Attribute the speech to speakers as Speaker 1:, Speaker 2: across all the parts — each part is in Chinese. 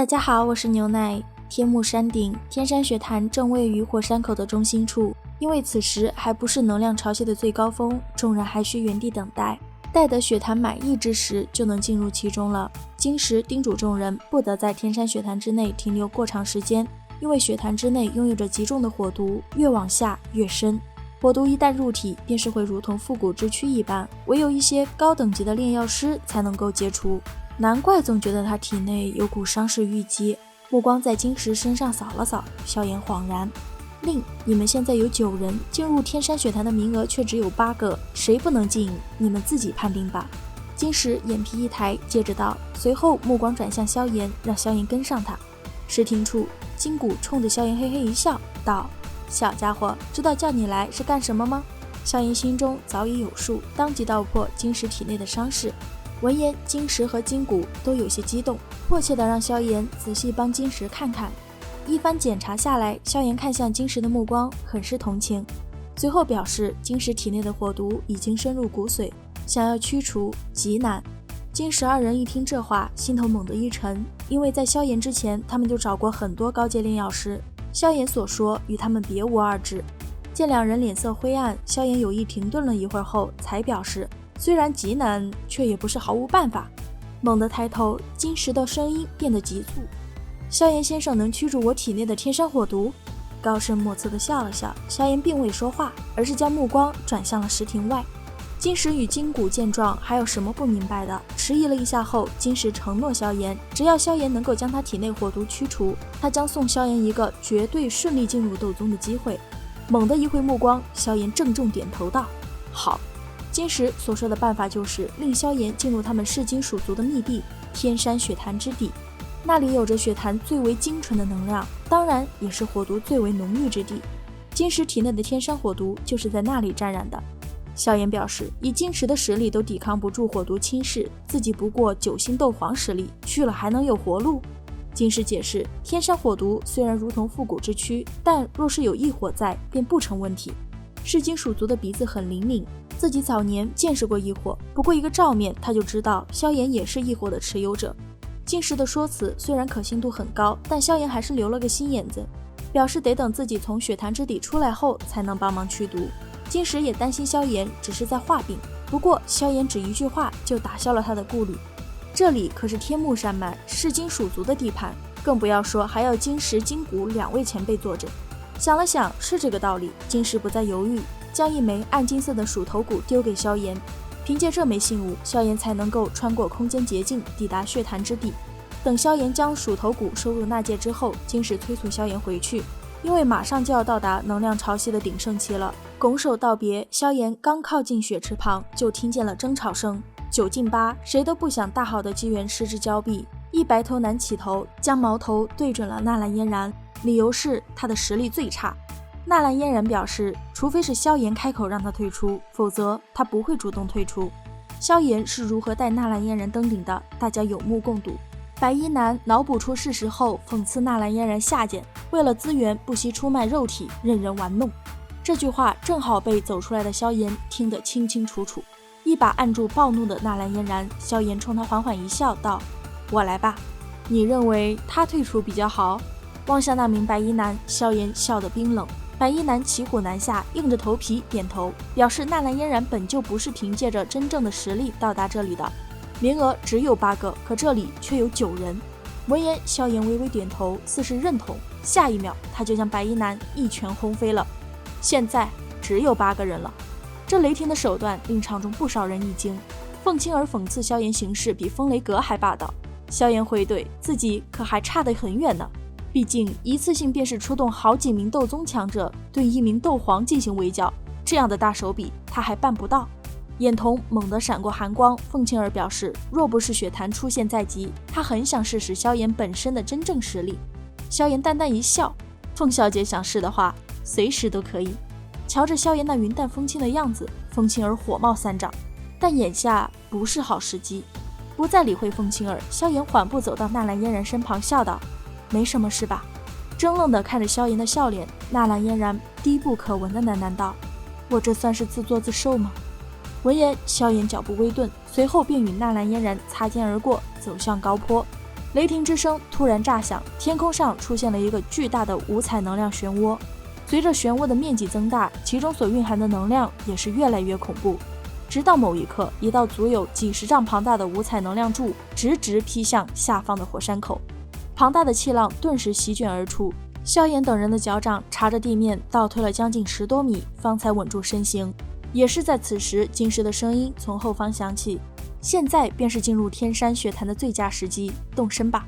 Speaker 1: 大家好，我是牛奶。天目山顶，天山雪潭正位于火山口的中心处，因为此时还不是能量潮汐的最高峰，众人还需原地等待，待得雪潭满溢之时，就能进入其中了。金石叮嘱众人不得在天山雪潭之内停留过长时间，因为雪潭之内拥有着极重的火毒，越往下越深。火毒一旦入体，便是会如同复古之躯一般，唯有一些高等级的炼药师才能够解除。难怪总觉得他体内有股伤势郁积。目光在金石身上扫了扫，萧炎恍然：令你们现在有9人，进入天山雪潭的名额却只有8个，谁不能进，你们自己判定吧。金石眼皮一抬，接着道，随后目光转向萧炎，让萧炎跟上他。石亭处，金谷冲着萧炎嘿嘿一笑，道：小家伙，知道叫你来是干什么吗？萧炎心中早已有数，当即道破金石体内的伤势。闻言，金石和金谷都有些激动，迫切地让萧炎仔细帮金石看看。一番检查下来，萧炎看向金石的目光很是同情，随后表示金石体内的火毒已经深入骨髓，想要驱除极难。金石2人一听这话，心头猛地一沉，因为在萧炎之前，他们就找过很多高阶炼药师，萧炎所说与他们别无二致。见2人脸色灰暗，萧炎有意停顿了一会儿后，才表示虽然极难，却也不是毫无办法。猛地抬头，金石的声音变得急促：萧炎先生能驱逐我体内的天山火毒？高深莫测地笑了笑，萧炎并未说话，而是将目光转向了石亭外。金石与金谷见状，还有什么不明白的？迟疑了一下后，金石承诺萧炎，只要萧炎能够将他体内火毒驱除，他将送萧炎一个绝对顺利进入斗宗的机会。猛地一挥目光，萧炎郑重点头道：好。金石所说的办法就是令萧炎进入他们噬金属族的密地天山雪潭之底，那里有着雪潭最为精纯的能量，当然也是火毒最为浓郁之地。金石体内的天山火毒就是在那里沾染的。萧炎表示，以金石的实力都抵抗不住火毒侵蚀，自己不过9星斗皇实力，去了还能有活路？金石解释，天山火毒虽然如同复古之躯，但若是有异火在，便不成问题。噬金属族的鼻子很灵敏，自己早年见识过异火，不过一个照面他就知道萧炎也是异火的持有者。金石的说辞虽然可信度很高，但萧炎还是留了个心眼子，表示得等自己从雪潭之底出来后才能帮忙驱毒。金石也担心萧炎只是在画饼，不过萧炎只一句话就打消了他的顾虑。这里可是天目山脉噬金属族的地盘，更不要说还要金石、金谷2位前辈坐镇。想了想，是这个道理，金石不再犹豫，将一枚暗金色的鼠头骨丢给萧炎。凭借这枚信物，萧炎才能够穿过空间捷径抵达血潭之地。等萧炎将鼠头骨收入纳戒之后，金石催促萧炎回去，因为马上就要到达能量潮汐的鼎盛期了。拱手道别，萧炎刚靠近血池旁，就听见了争吵声。9进8，谁都不想大好的机缘失之交臂。一白头男起头，将矛头对准了纳兰嫣然，理由是他的实力最差。纳兰嫣然表示，除非是萧炎开口让他退出，否则他不会主动退出。萧炎是如何带纳兰嫣然登顶的，大家有目共睹。白衣男脑补出事实后，讽刺纳兰嫣然下贱，为了资源不惜出卖肉体，任人玩弄。这句话正好被走出来的萧炎听得清清楚楚，一把按住暴怒的纳兰嫣然。萧炎冲他缓缓一笑，道：我来吧。你认为他退出比较好？望向那名白衣男，萧炎笑得冰冷。白衣男骑虎难下，硬着头皮点头，表示纳兰嫣然本就不是凭借着真正的实力到达这里的，名额只有8个，可这里却有9人。闻言，萧炎微微点头，似是认同。下一秒，他就将白衣男一拳轰飞了。现在只有8个人了，这雷霆的手段令场中不少人一惊。凤青儿讽刺萧炎行事比风雷阁还霸道，萧炎回怼自己可还差得很远呢。毕竟一次性便是出动好几名斗宗强者对1名斗皇进行围剿，这样的大手笔他还办不到。眼瞳猛地闪过寒光，凤青儿表示，若不是雪潭出现在即，他很想试试萧炎本身的真正实力。萧炎淡淡一笑，凤小姐想试的话，随时都可以。瞧着萧炎那云淡风轻的样子，凤青儿火冒三丈，但眼下不是好时机。不再理会凤青儿，萧炎缓步走到纳兰嫣然身旁，笑道：没什么事吧？怔愣地看着萧炎的笑脸，纳兰嫣然低不可闻地喃喃道：我这算是自作自受吗？闻言，萧炎脚步微顿，随后便与纳兰嫣然擦肩而过，走向高坡。雷霆之声突然炸响，天空上出现了一个巨大的五彩能量漩涡。随着漩涡的面积增大，其中所蕴含的能量也是越来越恐怖。直到某一刻，一道足有几十丈庞大的五彩能量柱直劈向下方的火山口，庞大的气浪顿时席卷而出。萧炎等人的脚掌插着地面，倒退了将近10多米，方才稳住身形。也是在此时，金石的声音从后方响起：“现在便是进入天山血潭的最佳时机，动身吧！”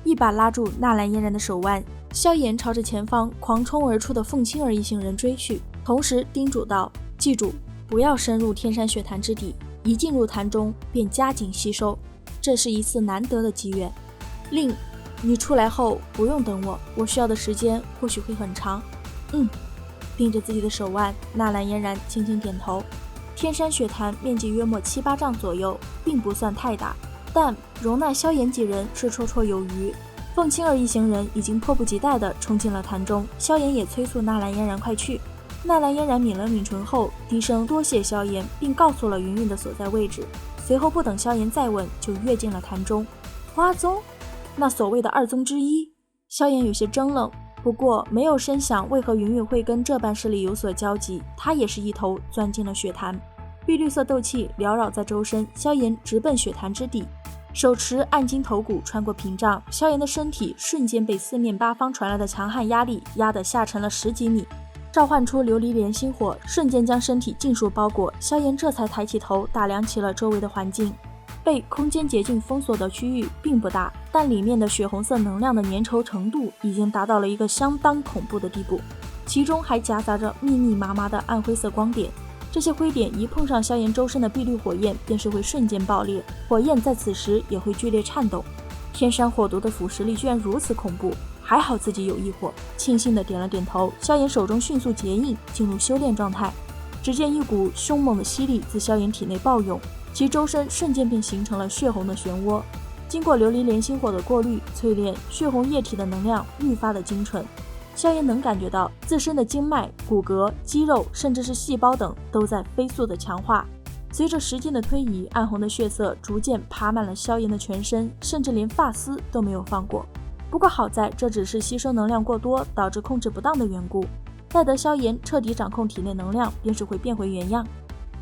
Speaker 1: 一把拉住纳兰嫣然的手腕，萧炎朝着前方狂冲而出的凤青儿一行人追去，同时叮嘱道：“记住，不要深入天山血潭之底，一进入潭中便加紧吸收，这是一次难得的机缘。令，你出来后不用等我，我需要的时间或许会很长。”盯着自己的手腕，纳兰嫣然轻轻点头。天山血潭面积约莫7、8丈左右，并不算太大，但容纳萧炎几人是绰绰有余。凤青儿一行人已经迫不及待地冲进了潭中，萧炎也催促纳兰嫣然快去。纳兰嫣然抿了抿唇后，低声多谢萧炎，并告诉了云云的所在位置。随后不等萧炎再问，就跃进了潭中。花宗，那所谓的2宗之一。萧炎有些怔愣，不过没有深想为何云云会跟这般势力有所交集，他也是一头钻进了血潭。碧绿色斗气缭绕在周身，萧炎直奔血潭之底，手持暗金头骨穿过屏障，萧炎的身体瞬间被四面八方传来的强悍压力压得下沉了10几米，召唤出琉璃莲心火，瞬间将身体尽数包裹。萧炎这才抬起头打量起了周围的环境。被空间捷径封锁的区域并不大，但里面的血红色能量的粘稠程度已经达到了一个相当恐怖的地步，其中还夹杂着密密麻麻的暗灰色光点。这些灰点一碰上萧炎周身的碧绿火焰，便是会瞬间爆裂，火焰在此时也会剧烈颤抖。天山火毒的腐蚀力居然如此恐怖，还好自己有异火，庆幸的点了点头。萧炎手中迅速结印，进入修炼状态。只见一股凶猛的吸力自萧炎体内暴涌，其周身瞬间便形成了血红的漩涡。经过琉璃莲心火的过滤淬炼，血红液体的能量愈发的精纯。萧炎能感觉到自身的经脉、骨骼、肌肉，甚至是细胞等都在飞速的强化。随着时间的推移，暗红的血色逐渐爬满了萧炎的全身，甚至连发丝都没有放过。不过好在这只是吸收能量过多导致控制不当的缘故，待得萧炎彻底掌控体内能量，便是会变回原样。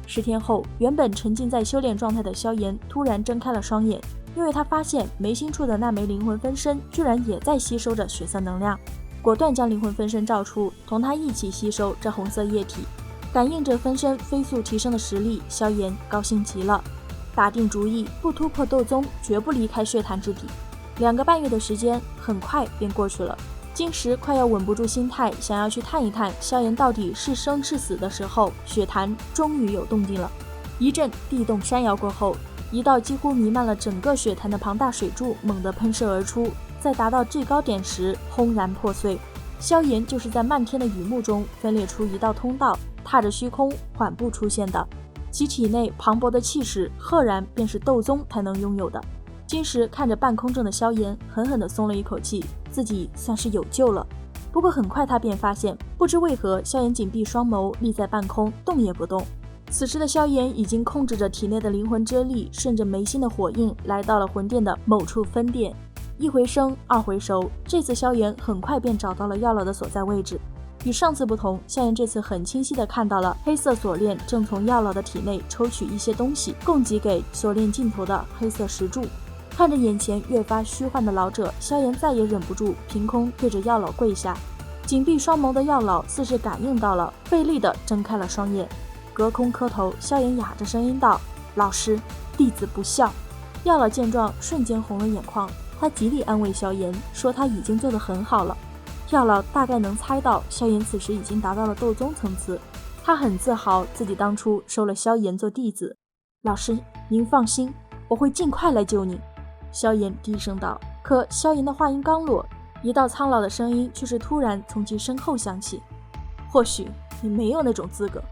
Speaker 1: 10天后，原本沉浸在修炼状态的萧炎突然睁开了双眼，因为他发现眉心处的那枚灵魂分身居然也在吸收着血色能量，果断将灵魂分身召出，同他一起吸收这红色液体。感应着分身飞速提升的实力，萧炎高兴极了，打定主意不突破斗宗，绝不离开血潭之底。2个半月的时间很快便过去了，金石快要稳不住心态，想要去探一探萧炎到底是生是死的时候，血潭终于有动静了。一阵地动山摇过后，一道几乎弥漫了整个血潭的庞大水柱猛地喷射而出，在达到最高点时轰然破碎。萧炎就是在漫天的雨幕中分裂出一道通道，踏着虚空缓步出现的，其体内磅礴的气势赫然便是斗宗才能拥有的。金石看着半空中的萧炎，狠狠地松了一口气，自己算是有救了。不过很快他便发现，不知为何萧炎紧闭双眸，立在半空动也不动。此时的萧炎已经控制着体内的灵魂之力，顺着眉心的火印来到了魂殿的某处分殿。一回生二回熟，这次萧炎很快便找到了药老的所在位置。与上次不同，萧炎这次很清晰地看到了黑色锁链正从药老的体内抽取一些东西，供给给锁链尽头的黑色石柱。看着眼前越发虚幻的老者，萧炎再也忍不住，凭空对着药老跪下。紧闭双眸的药老似是感应到了，费力地睁开了双眼，隔空磕头。萧炎哑着声音道：“老师，弟子不孝。”药老见状，瞬间红了眼眶，他极力安慰萧炎，说他已经做得很好了。药老大概能猜到萧炎此时已经达到了斗宗层次，他很自豪自己当初收了萧炎做弟子。老师，您放心，我会尽快来救您。萧炎低声道。可萧炎的话音刚落，一道苍老的声音却是突然从其身后响起：“或许你没有那种资格。”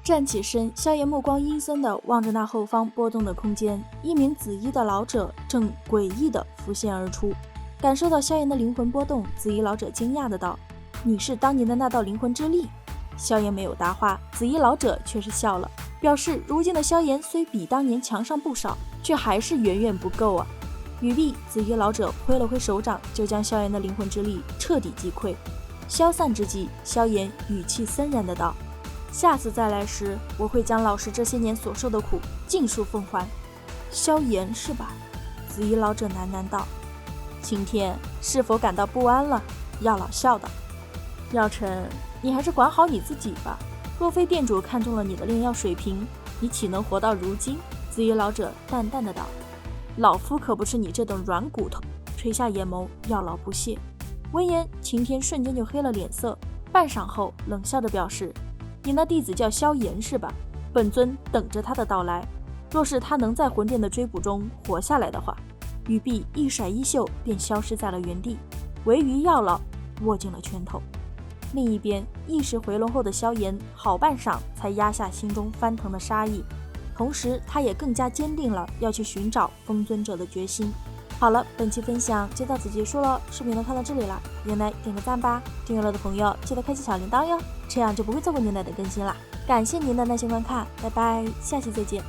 Speaker 1: 站起身，萧炎目光阴森地望着那后方波动的空间，一名紫衣的老者正诡异地浮现而出。感受到萧炎的灵魂波动，紫衣老者惊讶的道：“你是当年的那道灵魂之力？”萧炎没有答话，紫衣老者却是笑了，表示如今的萧炎虽比当年强上不少，却还是远远不够啊。语毕，紫衣老者挥了挥手掌，就将萧炎的灵魂之力彻底击溃。消散之际，萧炎语气森然的道：“下次再来时，我会将老师这些年所受的苦尽数奉还。”萧炎是吧？紫衣老者喃喃道。今天是否感到不安了？药老笑道。药尘，你还是管好你自己吧。若非店主看中了你的炼药水平，你岂能活到如今？紫衣老者淡淡的道。老夫可不是你这等软骨头。垂下眼眸，药老不屑。闻言，晴天瞬间就黑了脸色，半晌后冷笑着表示：“你那弟子叫萧炎是吧？本尊等着他的到来。若是他能在魂殿的追捕中活下来的话。”语毕，一甩衣袖便消失在了原地，唯余药老握紧了拳头。另一边，意识回笼后的萧炎好半晌才压下心中翻腾的杀意，同时他也更加坚定了要去寻找封尊者的决心。好了，本期分享就到此结束了，视频都看到这里了，原来点个赞吧，订阅了的朋友记得开启小铃铛哟，这样就不会错过年内的更新啦。感谢您的耐心观看，拜拜，下期再见。